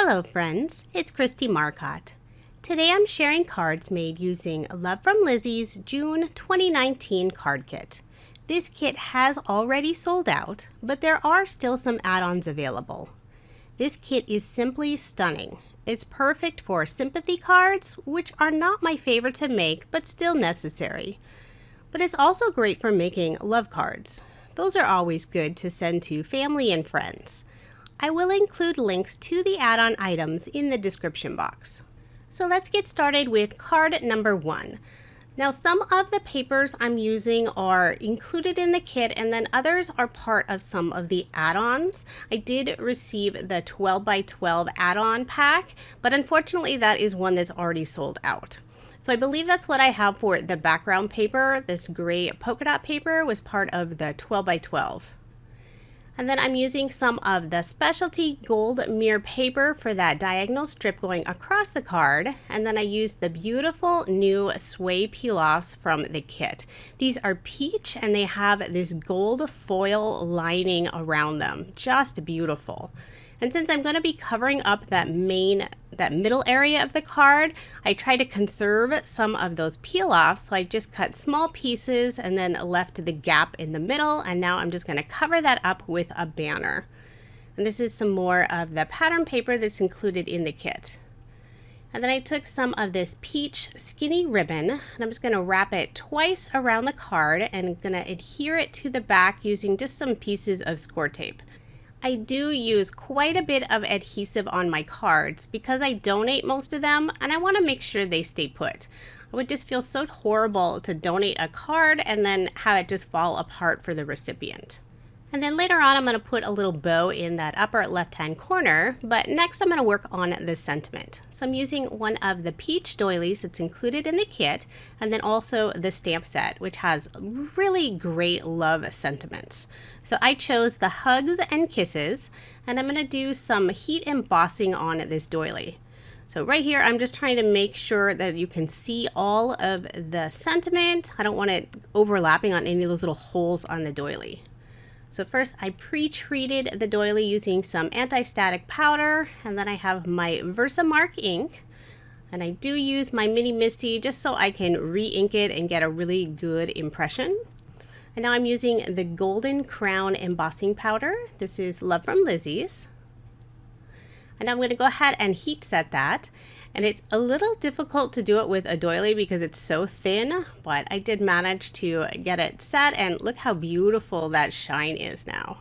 Hello friends, it's Kristie Marcotte. Today I'm sharing cards made using Love From Lizi's June 2019 card kit. This kit has already sold out, but there are still some add-ons available. This kit is simply stunning. It's perfect for sympathy cards, which are not my favorite to make, but still necessary. But it's also great for making love cards. Those are always good to send to family and friends. I will include links to the add-on items in the description box. So let's get started with card number 1. Now some of the papers I'm using are included in the kit and then others are part of some of the add-ons. I did receive the 12 by 12 add-on pack, but unfortunately that is one that's already sold out. So I believe that's what I have for the background paper. This gray polka dot paper was part of the 12 by 12. And then I'm using some of the specialty gold mirror paper for that diagonal strip going across the card. And then I used the beautiful new sway peel-offs from the kit. These are peach and they have this gold foil lining around them. Just beautiful. And since I'm going to be covering up that middle area of the card, I try to conserve some of those peel-offs. So I just cut small pieces and then left the gap in the middle. And now I'm just going to cover that up with a banner. And this is some more of the pattern paper that's included in the kit. And then I took some of this peach skinny ribbon and I'm just going to wrap it twice around the card and I'm going to adhere it to the back using just some pieces of score tape. I do use quite a bit of adhesive on my cards because I donate most of them and I want to make sure they stay put. It would just feel so horrible to donate a card and then have it just fall apart for the recipient. And then later on I'm going to put a little bow in that upper left hand corner, but next I'm going to work on the sentiment. So I'm using one of the peach doilies that's included in the kit and then also the stamp set, which has really great love sentiments. So I chose the hugs and kisses and I'm going to do some heat embossing on this doily. So right here I'm just trying to make sure that you can see all of the sentiment. I don't want it overlapping on any of those little holes on the doily. So first I pre-treated the doily using some anti-static powder and then I have my Versamark ink and I do use my mini Misty just so I can re-ink it and get a really good impression. And now I'm using the Golden Crown embossing powder. This is Love From Lizi's. And now I'm going to go ahead and heat set that. And it's a little difficult to do it with a doily because it's so thin, but I did manage to get it set and look how beautiful that shine is now.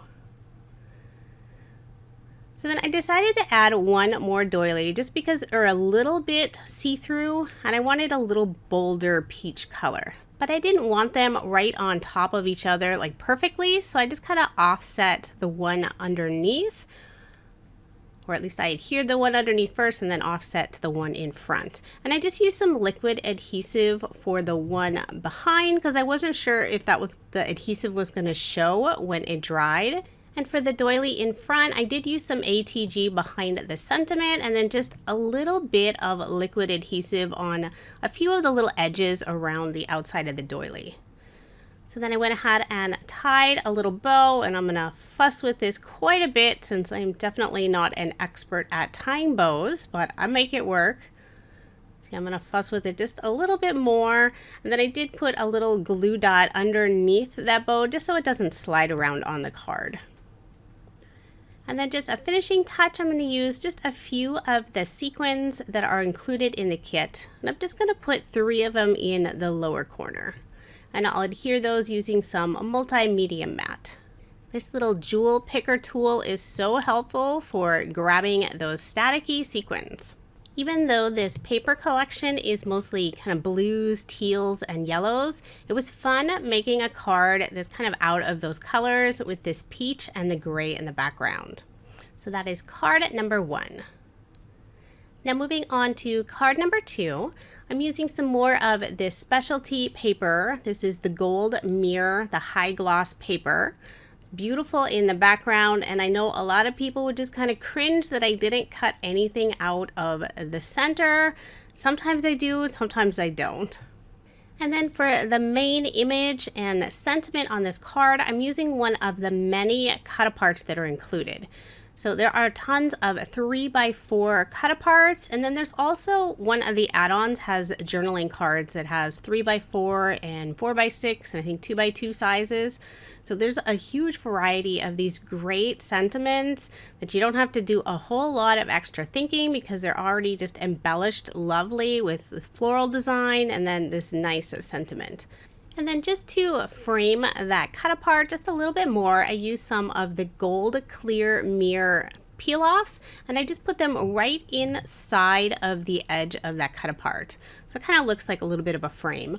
So then I decided to add one more doily just because they're a little bit see-through and I wanted a little bolder peach color. But I didn't want them right on top of each other like perfectly, so I just kind of offset the one underneath. Or at least I adhered the one underneath first and then offset the one in front. And I just used some liquid adhesive for the one behind because I wasn't sure if the adhesive was going to show when it dried. And for the doily in front, I did use some ATG behind the sentiment and then just a little bit of liquid adhesive on a few of the little edges around the outside of the doily. So then I went ahead and tied a little bow and I'm going to fuss with this quite a bit since I'm definitely not an expert at tying bows, but I make it work. See, I'm going to fuss with it just a little bit more. And then I did put a little glue dot underneath that bow just so it doesn't slide around on the card. And then just a finishing touch, I'm going to use just a few of the sequins that are included in the kit. And I'm just going to put 3 of them in the lower corner. And I'll adhere those using some multi-medium mat. This little jewel picker tool is so helpful for grabbing those staticky sequins. Even though this paper collection is mostly kind of blues, teals, and yellows, it was fun making a card that's kind of out of those colors with this peach and the gray in the background. So that is card number 1. Now moving on to card number 2, I'm using some more of this specialty paper. This is the gold mirror, the high gloss paper. Beautiful in the background, and I know a lot of people would just kind of cringe that I didn't cut anything out of the center. Sometimes I do, sometimes I don't. And then for the main image and sentiment on this card, I'm using one of the many cut aparts that are included. So there are tons of 3x4 cut aparts, and then there's also one of the add-ons has journaling cards that has 3x4 and 4x6 and I think 2x2 sizes. So there's a huge variety of these great sentiments that you don't have to do a whole lot of extra thinking because they're already just embellished lovely with the floral design and then this nice sentiment. And then just to frame that cut apart just a little bit more, I used some of the gold clear mirror peel offs and I just put them right inside of the edge of that cut apart. So it kind of looks like a little bit of a frame.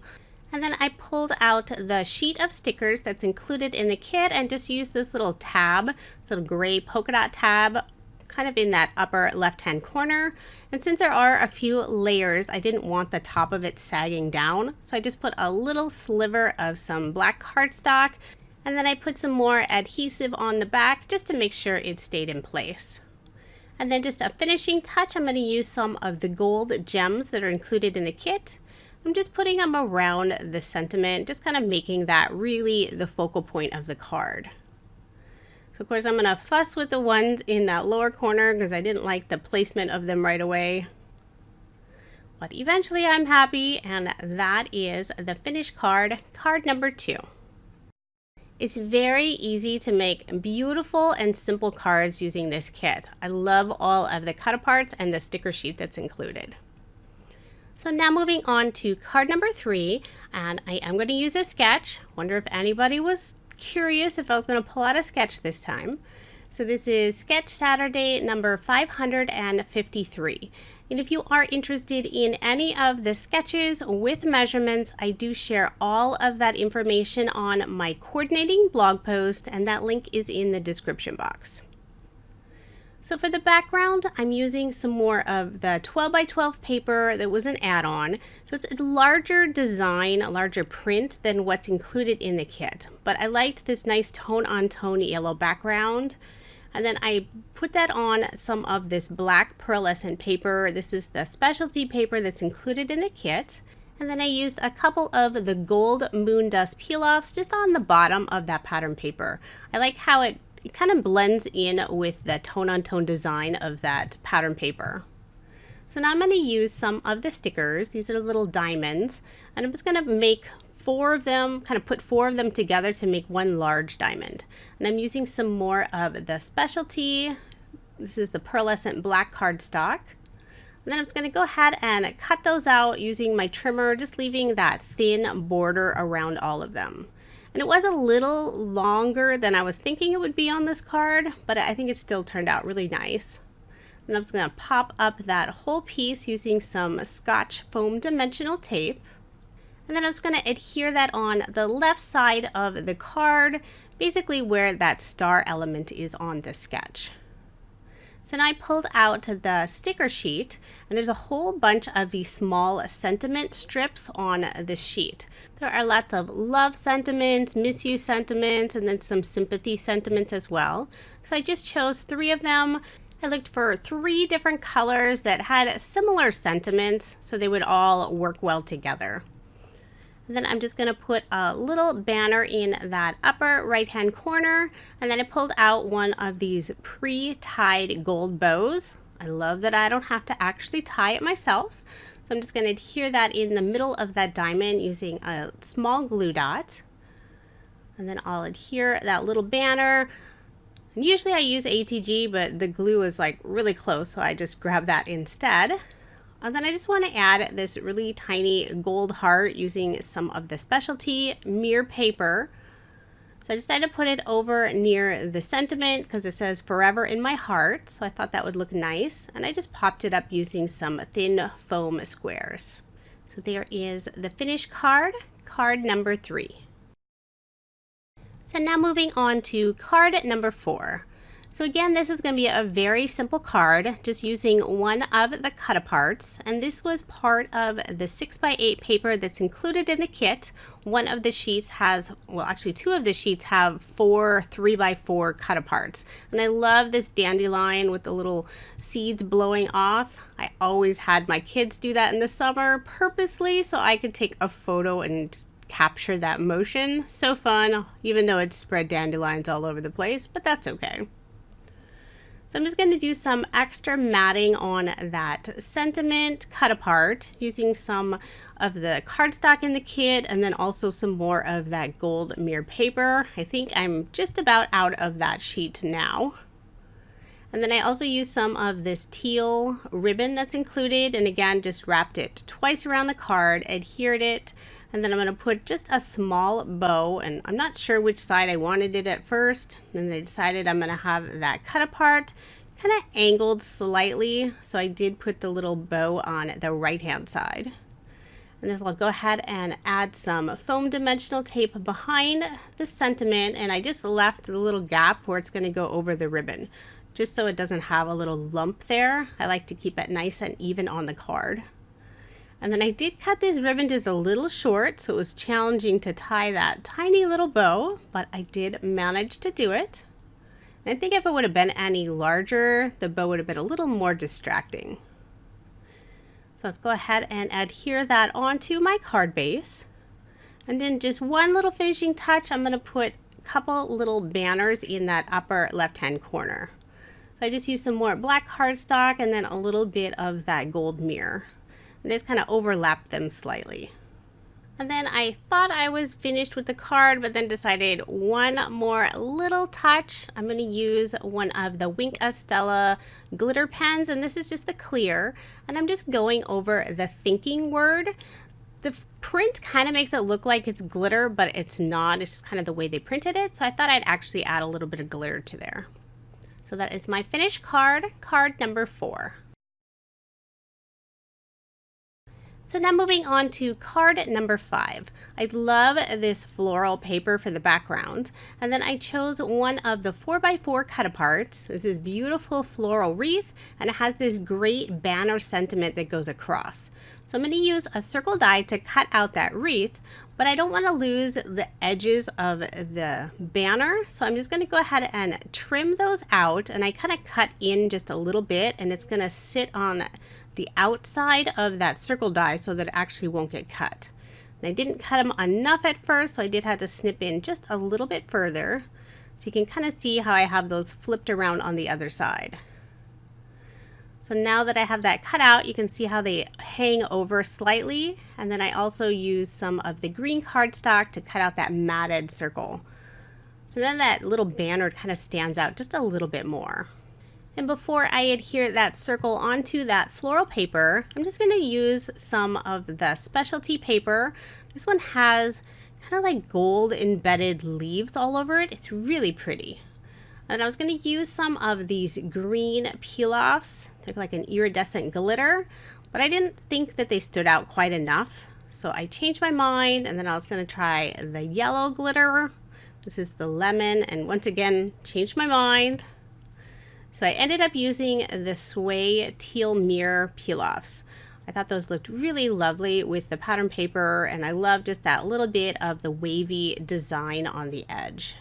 And then I pulled out the sheet of stickers that's included in the kit and just used this little tab, this little gray polka dot tab, kind of in that upper left hand corner. And since there are a few layers, I didn't want the top of it sagging down, so I just put a little sliver of some black cardstock and then I put some more adhesive on the back just to make sure it stayed in place. And then just a finishing touch, I'm going to use some of the gold gems that are included in the kit. I'm just putting them around the sentiment, just kind of making that really the focal point of the card. So of course I'm going to fuss with the ones in that lower corner because I didn't like the placement of them right away. But eventually I'm happy, and that is the finished card, card number 2. It's very easy to make beautiful and simple cards using this kit. I love all of the cut aparts and the sticker sheet that's included. So now moving on to card number 3, and I am going to use a sketch. Wonder if anybody was curious if I was going to pull out a sketch this time. So this is Sketch Saturday number 553. And if you are interested in any of the sketches with measurements, I do share all of that information on my coordinating blog post, and that link is in the description box. So for the background, I'm using some more of the 12x12 paper that was an add-on. So it's a larger design, a larger print than what's included in the kit. But I liked this nice tone-on-tone yellow background. And then I put that on some of this black pearlescent paper. This is the specialty paper that's included in the kit. And then I used a couple of the gold moon dust peel-offs just on the bottom of that pattern paper. I like how it kind of blends in with the tone-on-tone design of that pattern paper. So now I'm going to use some of the stickers. These are little diamonds, and I'm just going to make 4 of them, kind of put 4 of them together to make one large diamond. And I'm using some more of the specialty. This is the pearlescent black cardstock. And then I'm just going to go ahead and cut those out using my trimmer, just leaving that thin border around all of them. And it was a little longer than I was thinking it would be on this card, but I think it still turned out really nice. And I'm just going to pop up that whole piece using some Scotch foam dimensional tape. And then I'm just going to adhere that on the left side of the card, basically where that star element is on the sketch. So now I pulled out the sticker sheet, and there's a whole bunch of these small sentiment strips on the sheet. There are lots of love sentiments, miss you sentiments, and then some sympathy sentiments as well. So I just chose 3 of them. I looked for 3 different colors that had similar sentiments so they would all work well together. And then I'm just going to put a little banner in that upper right hand corner, and then I pulled out one of these pre-tied gold bows. I love that I don't have to actually tie it myself. So I'm just going to adhere that in the middle of that diamond using a small glue dot. And then I'll adhere that little banner. And usually I use ATG, but the glue is like really close, so I just grab that instead. And then I just want to add this really tiny gold heart using some of the specialty mirror paper. So I decided to put it over near the sentiment because it says forever in my heart. So I thought that would look nice. And I just popped it up using some thin foam squares. So there is the finished card, card number 3. So now moving on to card number 4. So again, this is going to be a very simple card, just using one of the cut aparts, and this was part of the 6x8 paper that's included in the kit. One of the sheets has, well actually 2 of the sheets have 4 3x4 cut aparts, and I love this dandelion with the little seeds blowing off. I always had my kids do that in the summer purposely so I could take a photo and just capture that motion. So fun, even though it spread dandelions all over the place, but that's okay. So I'm just going to do some extra matting on that sentiment cut apart using some of the cardstock in the kit and then also some more of that gold mirror paper. I think I'm just about out of that sheet now. And then I also used some of this teal ribbon that's included, and again just wrapped it twice around the card, adhered it, and then I'm going to put just a small bow, and I'm not sure which side I wanted it at first. Then I decided I'm going to have that cut apart, kind of angled slightly, so I did put the little bow on the right hand side. And then I'll go ahead and add some foam dimensional tape behind the sentiment, and I just left the little gap where it's going to go over the ribbon, just so it doesn't have a little lump there. I like to keep it nice and even on the card. And then I did cut this ribbon just a little short, so it was challenging to tie that tiny little bow, but I did manage to do it. And I think if it would have been any larger, the bow would have been a little more distracting. So let's go ahead and adhere that onto my card base. And then just one little finishing touch, I'm going to put a couple little banners in that upper left-hand corner. So I just used some more black cardstock and then a little bit of that gold mirror. And just kind of overlap them slightly. And then I thought I was finished with the card, but then decided one more little touch. I'm going to use one of the Wink Estella glitter pens, and this is just the clear. And I'm just going over the thinking word. The print kind of makes it look like it's glitter, but it's not. It's just kind of the way they printed it. So I thought I'd actually add a little bit of glitter to there. So that is my finished card, card number 4. So now moving on to card number 5. I love this floral paper for the background. And then I chose one of the 4x4 cut aparts. This is beautiful floral wreath, and it has this great banner sentiment that goes across. So I'm going to use a circle die to cut out that wreath, but I don't want to lose the edges of the banner. So I'm just going to go ahead and trim those out, and I kind of cut in just a little bit, and it's going to sit on the outside of that circle die so that it actually won't get cut. And I didn't cut them enough at first, so I did have to snip in just a little bit further. So you can kind of see how I have those flipped around on the other side. So now that I have that cut out, you can see how they hang over slightly. And then I also use some of the green cardstock to cut out that matted circle. So then that little banner kind of stands out just a little bit more. And before I adhere that circle onto that floral paper, I'm just going to use some of the specialty paper. This one has kind of like gold embedded leaves all over it. It's really pretty. And I was going to use some of these green peel-offs. They're like an iridescent glitter, but I didn't think that they stood out quite enough. So I changed my mind, and then I was going to try the yellow glitter. This is the lemon, and once again, changed my mind. So I ended up using the Sway Teal Mirror peel-offs. I thought those looked really lovely with the pattern paper, and I love just that little bit of the wavy design on the edge.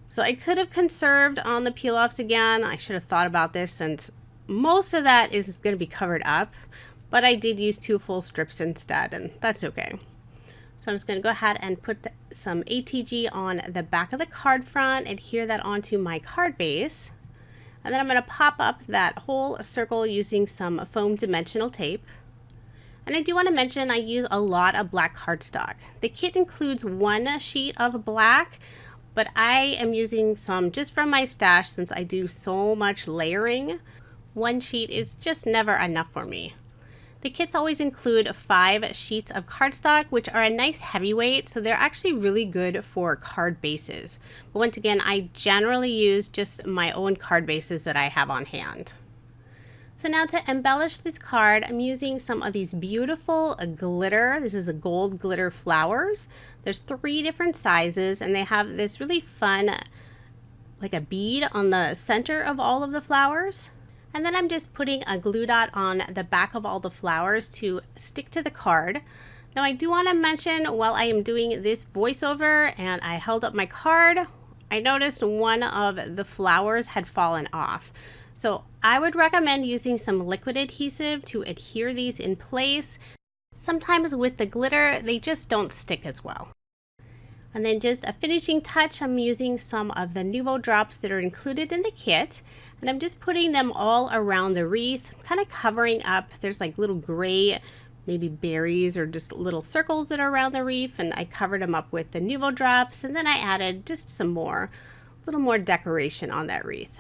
So I could have conserved on the peel-offs again. I should have thought about this since most of that is going to be covered up, but I did use 2 full strips instead, and that's okay. So I'm just going to go ahead and put some ATG on the back of the card front, adhere that onto my card base. And then I'm going to pop up that whole circle using some foam dimensional tape. And I do want to mention I use a lot of black cardstock. The kit includes 1 sheet of black, but I am using some just from my stash since I do so much layering. 1 sheet is just never enough for me. The kits always include 5 sheets of cardstock, which are a nice heavyweight, so they're actually really good for card bases. But once again, I generally use just my own card bases that I have on hand. So now to embellish this card, I'm using some of these beautiful glitter. This is a gold glitter flowers. There's 3 different sizes, and they have this really fun, like a bead on the center of all of the flowers. And then I'm just putting a glue dot on the back of all the flowers to stick to the card. Now I do want to mention while I am doing this voiceover and I held up my card, I noticed one of the flowers had fallen off. So I would recommend using some liquid adhesive to adhere these in place. Sometimes with the glitter, they just don't stick as well. And then just a finishing touch, I'm using some of the Nuvo drops that are included in the kit. And I'm just putting them all around the wreath, kind of covering up. There's like little gray, maybe berries or just little circles that are around the wreath. And I covered them up with the Nuvo drops. And then I added just some more, a little more decoration on that wreath.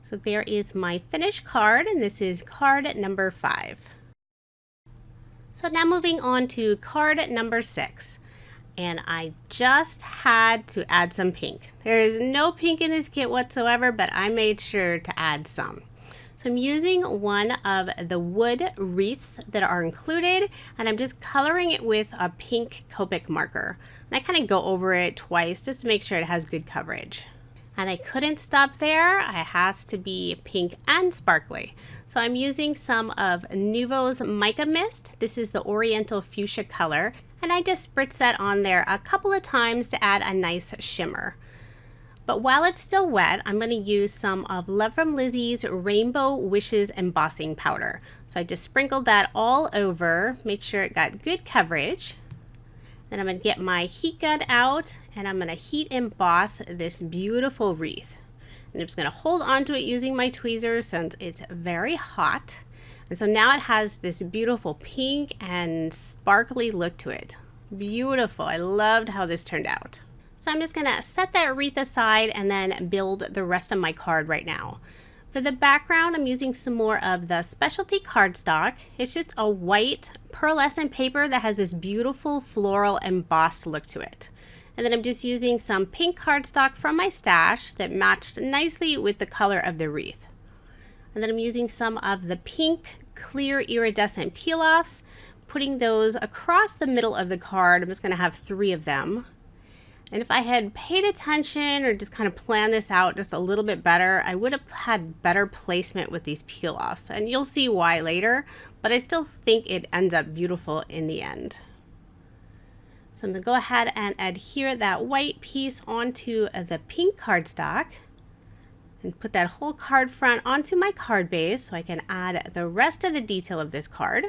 So there is my finished card, and this is card number 5. So now moving on to card number 6. And I just had to add some pink. There is no pink in this kit whatsoever, but I made sure to add some. So I'm using one of the wood wreaths that are included, and I'm just coloring it with a pink Copic marker. And I kind of go over it twice just to make sure it has good coverage. And I couldn't stop there. It has to be pink and sparkly. So I'm using some of Nuvo's Mica Mist. This is the Oriental Fuchsia color. And I just spritz that on there a couple of times to add a nice shimmer. But while it's still wet, I'm going to use some of Love From Lizi's Rainbow Wishes embossing powder. So I just sprinkled that all over, made sure it got good coverage. Then I'm going to get my heat gun out, and I'm going to heat emboss this beautiful wreath. And I'm just going to hold onto it using my tweezers since it's very hot. And so now it has this beautiful pink and sparkly look to it. Beautiful. I loved how this turned out. So I'm just going to set that wreath aside and then build the rest of my card right now. For the background, I'm using some more of the specialty cardstock. It's just a white pearlescent paper that has this beautiful floral embossed look to it. And then I'm just using some pink cardstock from my stash that matched nicely with the color of the wreath. And then I'm using some of the pink clear iridescent peel-offs, putting those across the middle of the card. I'm just going to have 3 of them. And if I had paid attention or just kind of planned this out just a little bit better, I would have had better placement with these peel-offs. And you'll see why later, but I still think it ends up beautiful in the end. So I'm going to go ahead and adhere that white piece onto the pink cardstock and put that whole card front onto my card base so I can add the rest of the detail of this card.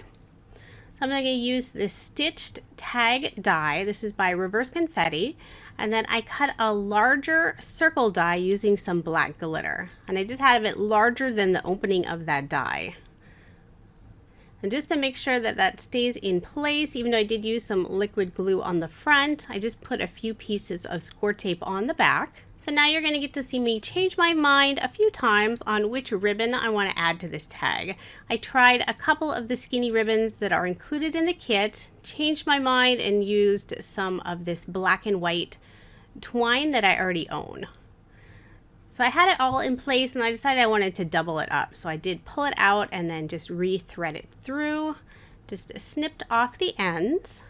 So I'm going to use this stitched tag die. This is by Reverse Confetti. And then I cut a larger circle die using some black glitter. And I just have it larger than the opening of that die. And just to make sure that that stays in place, even though I did use some liquid glue on the front, I just put a few pieces of score tape on the back. So now you're going to get to see me change my mind a few times on which ribbon I want to add to this tag. I tried a couple of the skinny ribbons that are included in the kit, changed my mind and used some of this black and white twine that I already own. So I had it all in place and I decided I wanted to double it up. So I did pull it out and then just re-thread it through, just snipped off the ends.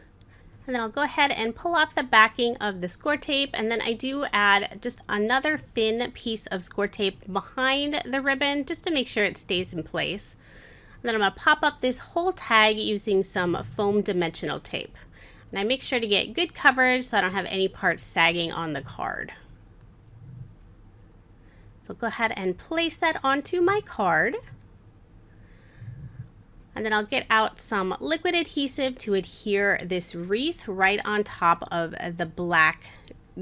And then I'll go ahead and pull off the backing of the score tape, and then I do add just another thin piece of score tape behind the ribbon just to make sure it stays in place. And then I'm going to pop up this whole tag using some foam dimensional tape. And I make sure to get good coverage so I don't have any parts sagging on the card. So go ahead and place that onto my card. And then I'll get out some liquid adhesive to adhere this wreath right on top of the black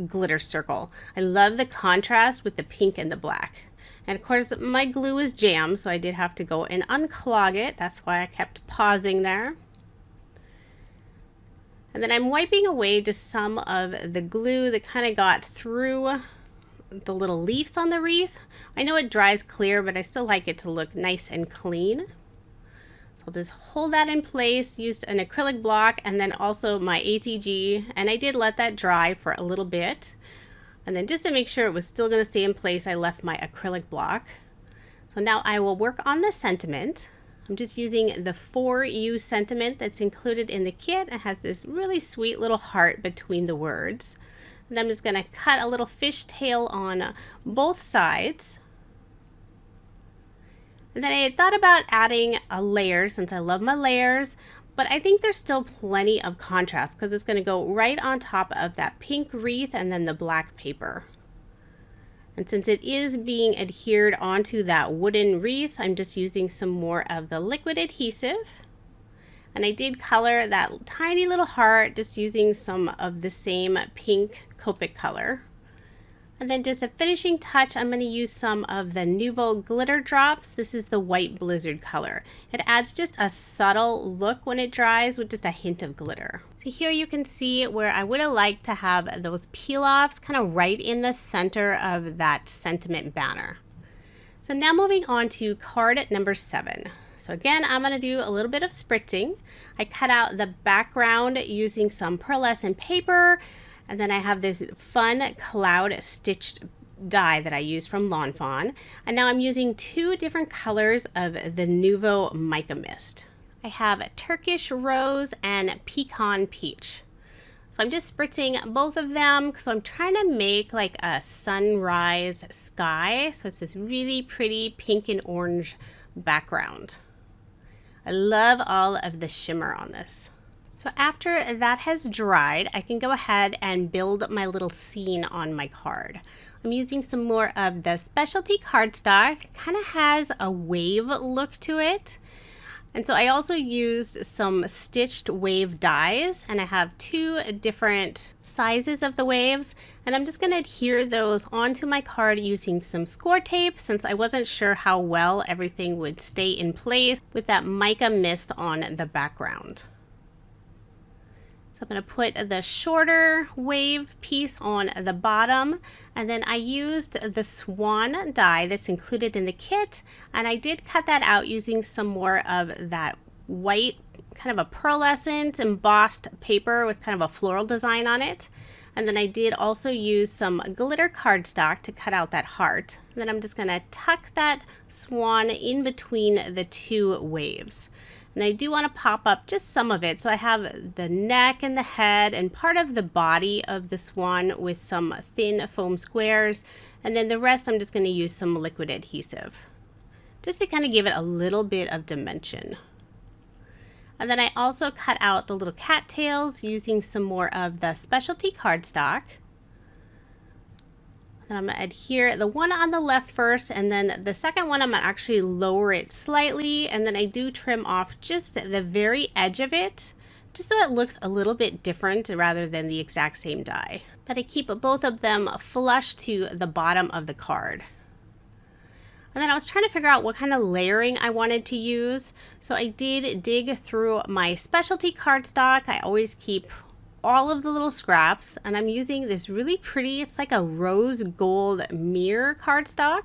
glitter circle. I love the contrast with the pink and the black. And of course my glue is jammed, so I did have to go and unclog it. That's why I kept pausing there. And then I'm wiping away just some of the glue that kind of got through the little leaves on the wreath. I know it dries clear, but I still like it to look nice and clean. I'll just hold that in place, used an acrylic block and then also my ATG, and I did let that dry for a little bit. And then just to make sure it was still going to stay in place, I left my acrylic block. So now I will work on the sentiment. I'm just using the For You sentiment that's included in the kit. It has this really sweet little heart between the words. And I'm just going to cut a little fishtail on both sides. And then I had thought about adding a layer since I love my layers, but I think there's still plenty of contrast because it's going to go right on top of that pink wreath and then the black paper. And since it is being adhered onto that wooden wreath, I'm just using some more of the liquid adhesive. And I did color that tiny little heart just using some of the same pink Copic color. And then just a finishing touch, I'm going to use some of the Nouveau glitter drops. This is the white blizzard color. It adds just a subtle look when it dries with just a hint of glitter. So here you can see where I would have liked to have those peel-offs kind of right in the center of that sentiment banner. So now moving on to card number 7. So again, I'm going to do a little bit of spritzing. I cut out the background using some pearlescent paper. And then I have this fun cloud stitched die that I used from Lawn Fawn. And now I'm using 2 different colors of the Nouveau Mica Mist. I have Turkish Rose and Pecan Peach. So I'm just spritzing both of them because I'm trying to make like a sunrise sky. So it's this really pretty pink and orange background. I love all of the shimmer on this. So after that has dried, I can go ahead and build my little scene on my card. I'm using some more of the specialty cardstock. It kind of has a wave look to it. And so I also used some stitched wave dies, and I have 2 different sizes of the waves. And I'm just going to adhere those onto my card using some score tape since I wasn't sure how well everything would stay in place with that mica mist on the background. So I'm going to put the shorter wave piece on the bottom, and then I used the swan die that's included in the kit, and I did cut that out using some more of that white kind of a pearlescent embossed paper with kind of a floral design on it. And then I did also use some glitter cardstock to cut out that heart. And then I'm just going to tuck that swan in between the 2 waves. And I do want to pop up just some of it. So I have the neck and the head and part of the body of the swan with some thin foam squares. And then the rest I'm just going to use some liquid adhesive just to kind of give it a little bit of dimension. And then I also cut out the little cattails using some more of the specialty cardstock. And I'm going to adhere the one on the left first, and then the second one I'm going to actually lower it slightly, and then I do trim off just the very edge of it, just so it looks a little bit different rather than the exact same die. But I keep both of them flush to the bottom of the card. And then I was trying to figure out what kind of layering I wanted to use. So I did dig through my specialty cardstock. I always keep all of the little scraps, and I'm using this really pretty, it's like a rose gold mirror cardstock.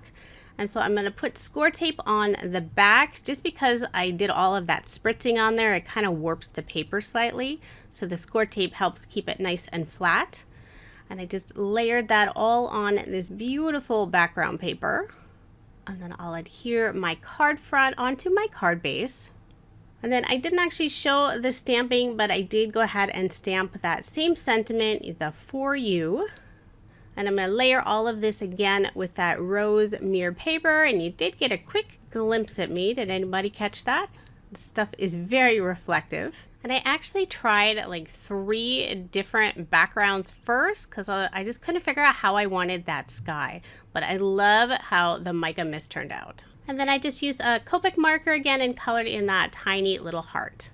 And so I'm going to put score tape on the back just because I did all of that spritzing on there. It kind of warps the paper slightly. So the score tape helps keep it nice and flat. And I just layered that all on this beautiful background paper. And then I'll adhere my card front onto my card base. And then I didn't actually show the stamping, but I did go ahead and stamp that same sentiment, the For You. And I'm going to layer all of this again with that rose mirror paper. And you did get a quick glimpse at me. Did anybody catch that? This stuff is very reflective. And I actually tried like 3 different backgrounds first because I just couldn't figure out how I wanted that sky. But I love how the mica mist turned out. And then I just used a Copic marker again and colored in that tiny little heart.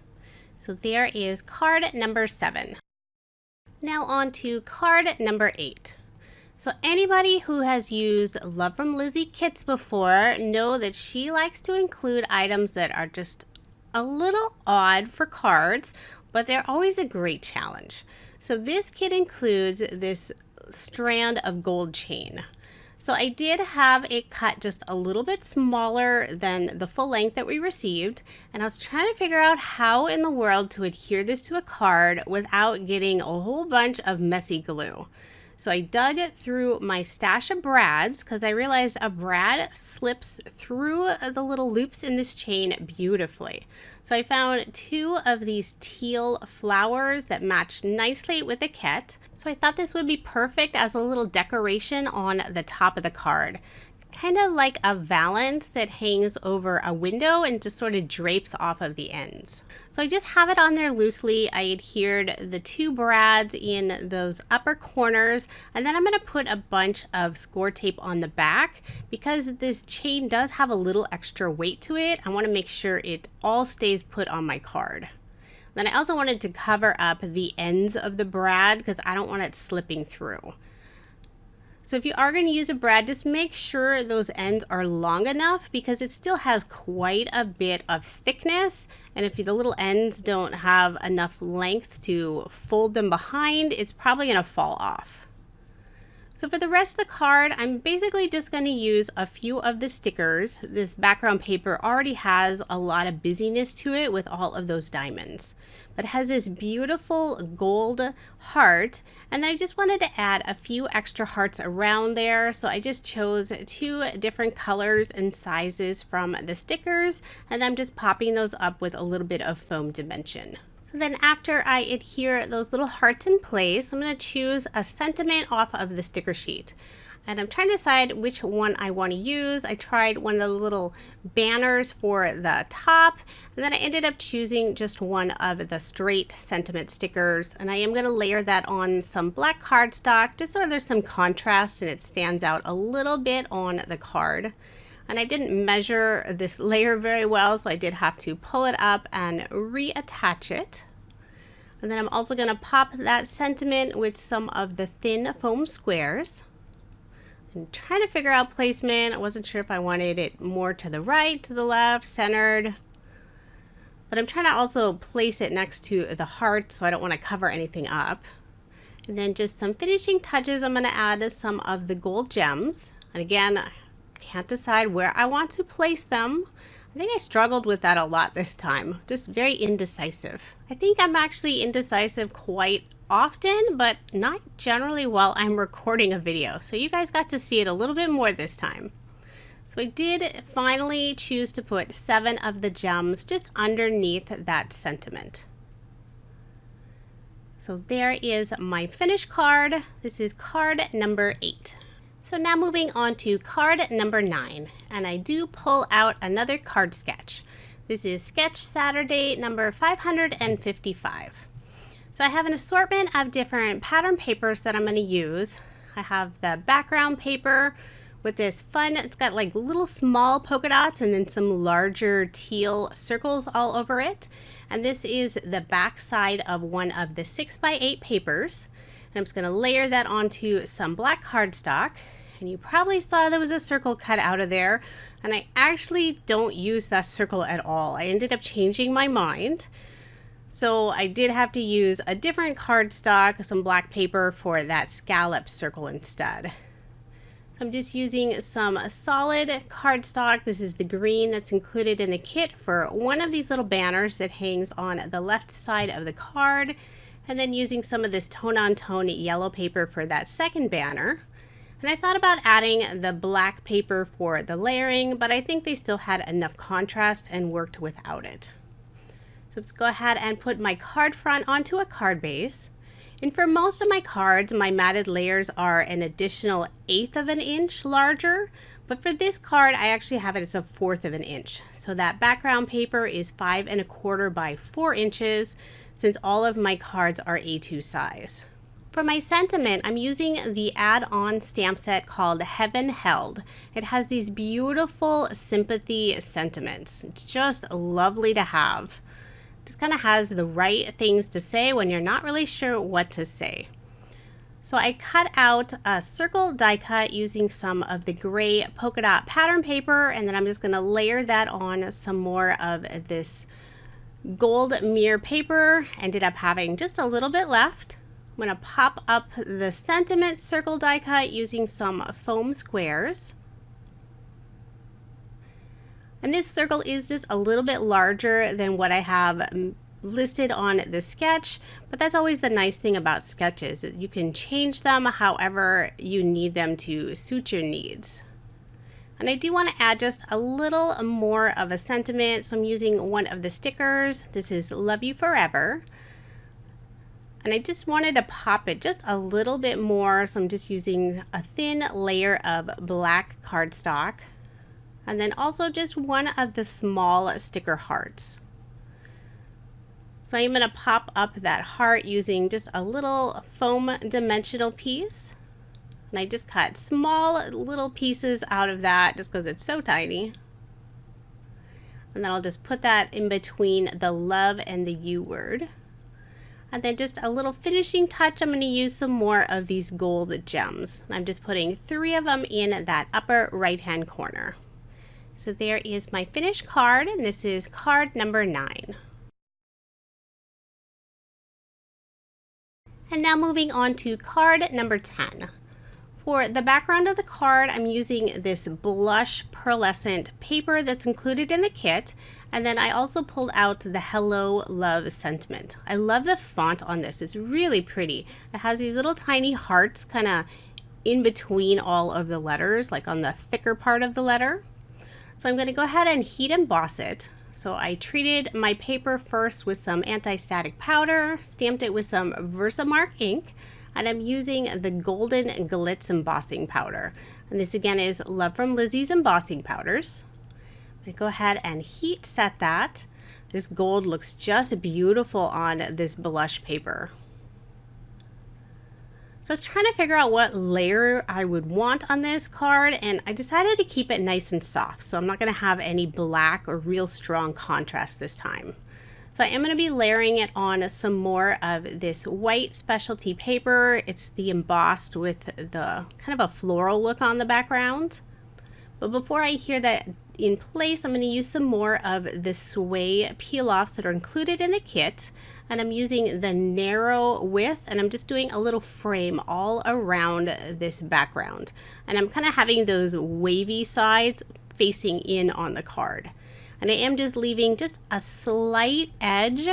So there is card number 7. Now on to card number 8. So anybody who has used Love From Lizi kits before know that she likes to include items that are just a little odd for cards, but they're always a great challenge. So this kit includes this strand of gold chain. So I did have it cut just a little bit smaller than the full length that we received, and I was trying to figure out how in the world to adhere this to a card without getting a whole bunch of messy glue. So I dug through my stash of brads because I realized a brad slips through the little loops in this chain beautifully. So I found 2 of these teal flowers that matched nicely with the kit. So I thought this would be perfect as a little decoration on the top of the card. Kind of like a valance that hangs over a window and just sort of drapes off of the ends. So I just have it on there loosely. I adhered the 2 brads in those upper corners, and then I'm going to put a bunch of score tape on the back because this chain does have a little extra weight to it. I want to make sure it all stays put on my card. Then I also wanted to cover up the ends of the brad because I don't want it slipping through. So if you are going to use a brad, just make sure those ends are long enough because it still has quite a bit of thickness. And if the little ends don't have enough length to fold them behind, it's probably going to fall off. So for the rest of the card, I'm basically just going to use a few of the stickers. This background paper already has a lot of busyness to it with all of those diamonds. But it has this beautiful gold heart, and I just wanted to add a few extra hearts around there. So I just chose 2 different colors and sizes from the stickers, and I'm just popping those up with a little bit of foam dimension. Then after I adhere those little hearts in place, I'm going to choose a sentiment off of the sticker sheet. And I'm trying to decide which one I want to use. I tried one of the little banners for the top, and then I ended up choosing just one of the straight sentiment stickers. And I am going to layer that on some black cardstock just so there's some contrast and it stands out a little bit on the card. And I didn't measure this layer very well, so I did have to pull it up and reattach it. And then I'm also going to pop that sentiment with some of the thin foam squares. And trying to figure out placement. I wasn't sure if I wanted it more to the right, to the left, centered. But I'm trying to also place it next to the heart so I don't want to cover anything up. And then just some finishing touches. I'm going to add some of the gold gems. And again, can't decide where I want to place them. I think I struggled with that a lot this time. Just very indecisive. I think I'm actually indecisive quite often, but not generally while I'm recording a video. So you guys got to see it a little bit more this time. So I did finally choose to put 7 of the gems just underneath that sentiment. So there is my finished card. This is card number 8. So now moving on to card number 9, and I do pull out another card sketch. This is Sketch Saturday number 555. So I have an assortment of different pattern papers that I'm going to use. I have the background paper with this fun, it's got like little small polka dots and then some larger teal circles all over it. And this is the back side of one of the 6x8 papers. And I'm just going to layer that onto some black cardstock. And you probably saw there was a circle cut out of there, and I actually don't use that circle at all. I ended up changing my mind. So I did have to use a different cardstock, some black paper for that scallop circle instead. So I'm just using some solid cardstock. This is the green that's included in the kit for one of these little banners that hangs on the left side of the card, and then using some of this tone-on-tone yellow paper for that second banner. And I thought about adding the black paper for the layering, but I think they still had enough contrast and worked without it. So let's go ahead and put my card front onto a card base. And for most of my cards, my matted layers are an additional 1/8 of an inch larger. But for this card, I actually have it as a 1/4 of an inch. So that background paper is 5 1/4 by 4 inches, since all of my cards are A2 size. For my sentiment, I'm using the add-on stamp set called Heaven Held. It has these beautiful sympathy sentiments. It's just lovely to have. Just kind of has the right things to say when you're not really sure what to say. So I cut out a circle die cut using some of the gray polka dot pattern paper, and then I'm just going to layer that on some more of this gold mirror paper. Ended up having just a little bit left. I'm going to pop up the sentiment circle die cut using some foam squares. And this circle is just a little bit larger than what I have listed on the sketch, but that's always the nice thing about sketches. You can change them however you need them to suit your needs. And I do want to add just a little more of a sentiment, so I'm using one of the stickers. This is Love You Forever. And I just wanted to pop it just a little bit more, so I'm just using a thin layer of black cardstock. And then also just one of the small sticker hearts. So I'm going to pop up that heart using just a little foam dimensional piece. And I just cut small little pieces out of that just because it's so tiny. And then I'll just put that in between the love and the U word. And then just a little finishing touch, I'm going to use some more of these gold gems. I'm just putting 3 of them in that upper right hand corner. So there is my finished card, and this is card number 9. And now moving on to card number 10. For the background of the card, I'm using this blush pearlescent paper that's included in the kit. And then I also pulled out the Hello Love sentiment. I love the font on this. It's really pretty. It has these little tiny hearts kind of in between all of the letters, like on the thicker part of the letter. So I'm going to go ahead and heat emboss it. So I treated my paper first with some anti-static powder, stamped it with some Versamark ink, and I'm using the Golden Glitz embossing powder. And this again is Love From Lizi's embossing powders. I'm going to go ahead and heat set that. This gold looks just beautiful on this blush paper. So I was trying to figure out what layer I would want on this card, and I decided to keep it nice and soft. So I'm not going to have any black or real strong contrast this time. So I am going to be layering it on some more of this white specialty paper. It's the embossed with the kind of a floral look on the background. But before I adhere that in place, I'm going to use some more of the sway peel-offs that are included in the kit. And I'm using the narrow width, and I'm just doing a little frame all around this background. And I'm kind of having those wavy sides facing in on the card. And I am just leaving just a slight edge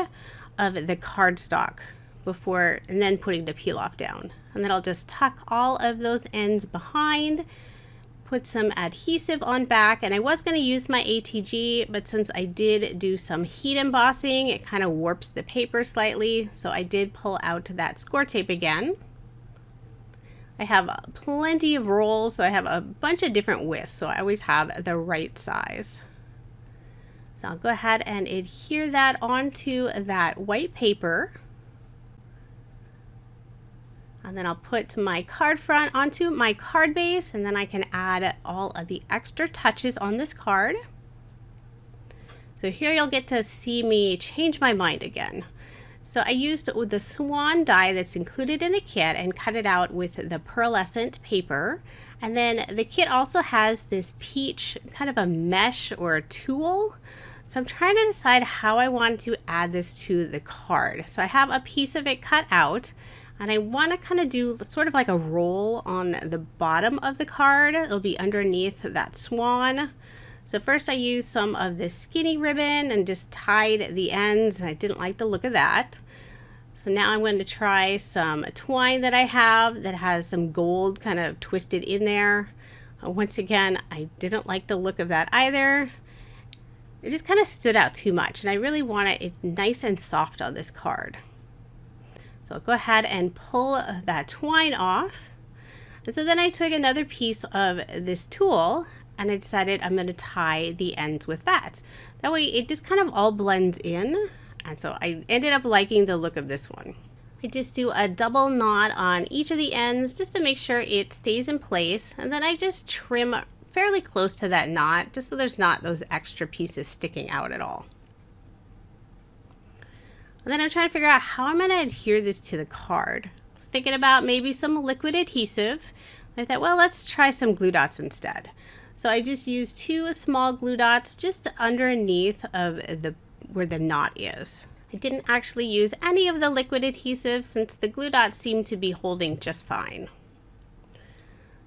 of the cardstock before, and then putting the peel off down. And then I'll just tuck all of those ends behind, put some adhesive on back, and I was going to use my ATG, but since I did do some heat embossing, it kind of warps the paper slightly, so I did pull out that score tape again. I have plenty of rolls, so I have a bunch of different widths, so I always have the right size. So I'll go ahead and adhere that onto that white paper. And then I'll put my card front onto my card base, and then I can add all of the extra touches on this card. So here you'll get to see me change my mind again. So I used the swan die that's included in the kit and cut it out with the pearlescent paper. And then the kit also has this peach kind of a mesh or a tulle. So I'm trying to decide how I want to add this to the card. So I have a piece of it cut out, and I want to kind of do sort of like a roll on the bottom of the card. It'll be underneath that swan. So first I used some of this skinny ribbon and just tied the ends. I didn't like the look of that. So now I'm going to try some twine that I have that has some gold kind of twisted in there. Once again, I didn't like the look of that either. It just kind of stood out too much, and I really want it nice and soft on this card. So I'll go ahead and pull that twine off. And so then I took another piece of this tulle, and I decided I'm going to tie the ends with that. That way it just kind of all blends in. And so I ended up liking the look of this one. I just do a double knot on each of the ends just to make sure it stays in place. And then I just trim fairly close to that knot, just so there's not those extra pieces sticking out at all. And then I'm trying to figure out how I'm going to adhere this to the card. I was thinking about maybe some liquid adhesive. I thought, well, let's try some glue dots instead. So I just used 2 small glue dots just underneath of where the knot is. I didn't actually use any of the liquid adhesive since the glue dots seem to be holding just fine.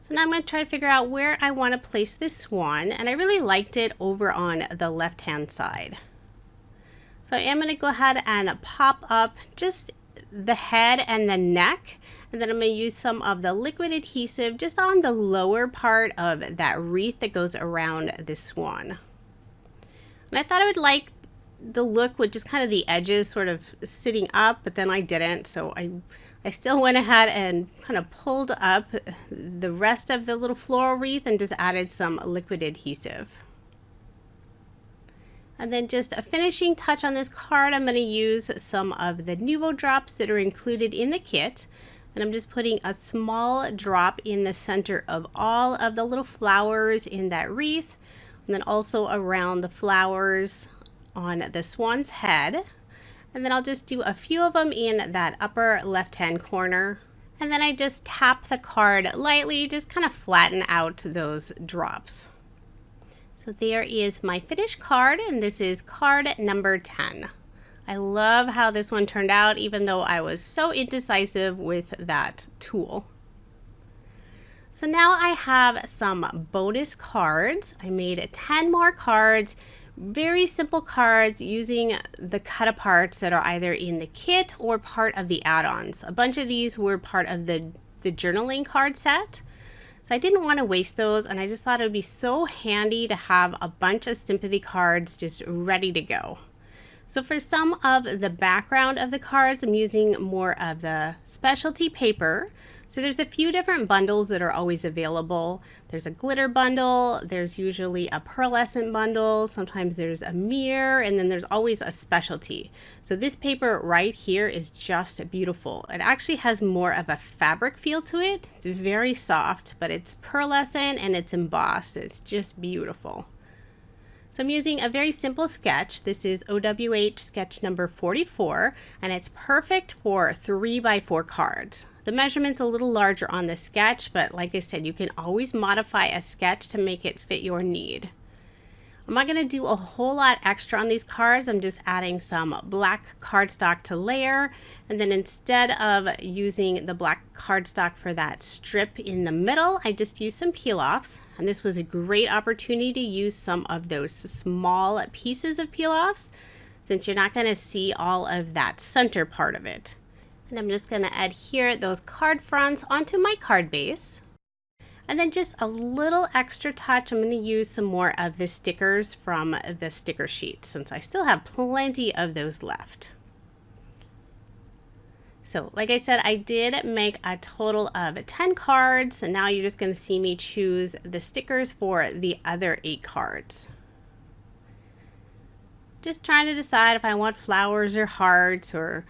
So now I'm going to try to figure out where I want to place this swan, and I really liked it over on the left hand side. So I am going to go ahead and pop up just the head and the neck, and then I'm going to use some of the liquid adhesive just on the lower part of that wreath that goes around this swan. And I thought I would like the look with just kind of the edges sort of sitting up, but then I didn't, so I still went ahead and kind of pulled up the rest of the little floral wreath and just added some liquid adhesive. And then just a finishing touch on this card, I'm going to use some of the Nuvo drops that are included in the kit. And I'm just putting a small drop in the center of all of the little flowers in that wreath, and then also around the flowers on the swan's head. And then I'll just do a few of them in that upper left-hand corner. And then I just tap the card lightly, just kind of flatten out those drops. So there is my finished card, and this is card number 10. I love how this one turned out, even though I was so indecisive with that tool. So now I have some bonus cards. I made 10 more cards, very simple cards using the cut aparts that are either in the kit or part of the add-ons. A bunch of these were part of the journaling card set. So I didn't want to waste those, and I just thought it would be so handy to have a bunch of sympathy cards just ready to go. So for some of the background of the cards, I'm using more of the specialty paper. So there's a few different bundles that are always available. There's a glitter bundle, there's usually a pearlescent bundle, sometimes there's a mirror, and then there's always a specialty. So this paper right here is just beautiful. It actually has more of a fabric feel to it. It's very soft, but it's pearlescent and it's embossed. It's just beautiful. So I'm using a very simple sketch. This is OWH sketch number 44, and it's perfect for 3x4 cards. The measurement's a little larger on the sketch, but like I said, you can always modify a sketch to make it fit your need. I'm not going to do a whole lot extra on these cards. I'm just adding some black cardstock to layer, and then instead of using the black cardstock for that strip in the middle, I just used some peel-offs, and this was a great opportunity to use some of those small pieces of peel-offs since you're not going to see all of that center part of it. And I'm just going to adhere those card fronts onto my card base. And then just a little extra touch, I'm going to use some more of the stickers from the sticker sheet since I still have plenty of those left. So like I said, I did make a total of 10 cards, and now you're just going to see me choose the stickers for the other 8 cards. Just trying to decide if I want flowers or hearts or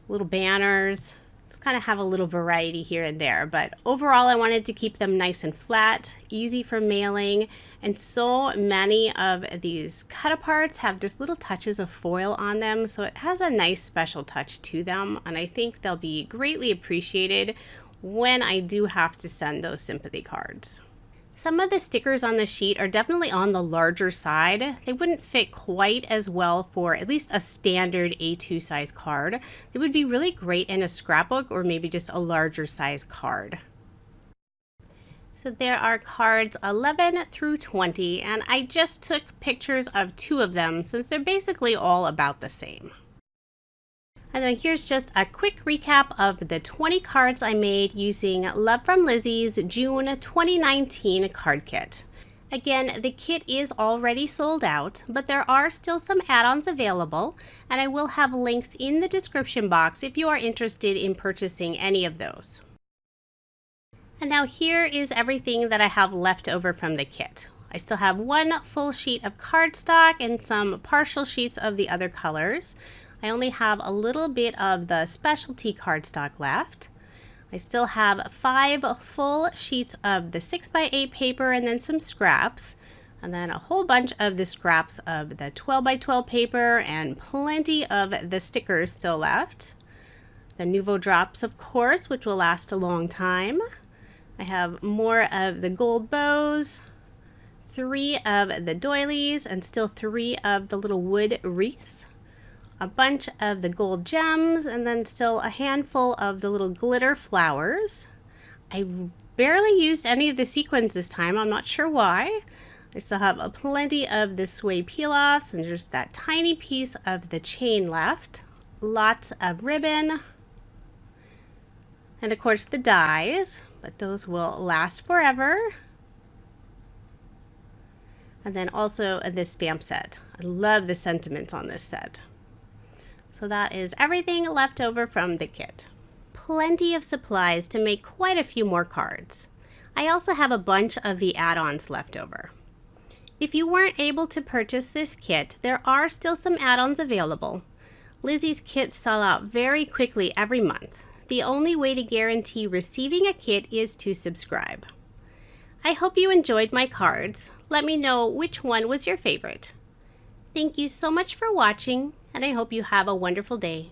little banners. Just kind of have a little variety here and there, but overall I wanted to keep them nice and flat, easy for mailing, and so many of these cut aparts have just little touches of foil on them, so it has a nice special touch to them, and I think they'll be greatly appreciated when I do have to send those sympathy cards. Some of the stickers on the sheet are definitely on the larger side. They wouldn't fit quite as well for at least a standard A2 size card. They would be really great in a scrapbook or maybe just a larger size card. So there are cards 11 through 20, and I just took pictures of 2 of them since they're basically all about the same. And then here's just a quick recap of the 20 cards I made using Love From Lizi's June 2019 card kit. Again, the kit is already sold out, but there are still some add-ons available, and I will have links in the description box if you are interested in purchasing any of those. And now here is everything that I have left over from the kit. I still have 1 full sheet of cardstock and some partial sheets of the other colors. I only have a little bit of the specialty cardstock left. I still have 5 full sheets of the 6x8 paper and then some scraps, and then a whole bunch of the scraps of the 12x12 paper and plenty of the stickers still left. The Nuvo drops, of course, which will last a long time. I have more of the gold bows, 3 of the doilies, and still 3 of the little wood wreaths. A bunch of the gold gems, and then still a handful of the little glitter flowers. I barely used any of the sequins this time. I'm not sure why. I still have plenty of the suede peel-offs and just that tiny piece of the chain left. Lots of ribbon. And of course the dies, but those will last forever. And then also this stamp set. I love the sentiments on this set. So that is everything left over from the kit. Plenty of supplies to make quite a few more cards. I also have a bunch of the add-ons left over. If you weren't able to purchase this kit, there are still some add-ons available. Lizi's kits sell out very quickly every month. The only way to guarantee receiving a kit is to subscribe. I hope you enjoyed my cards. Let me know which one was your favorite. Thank you so much for watching, and I hope you have a wonderful day.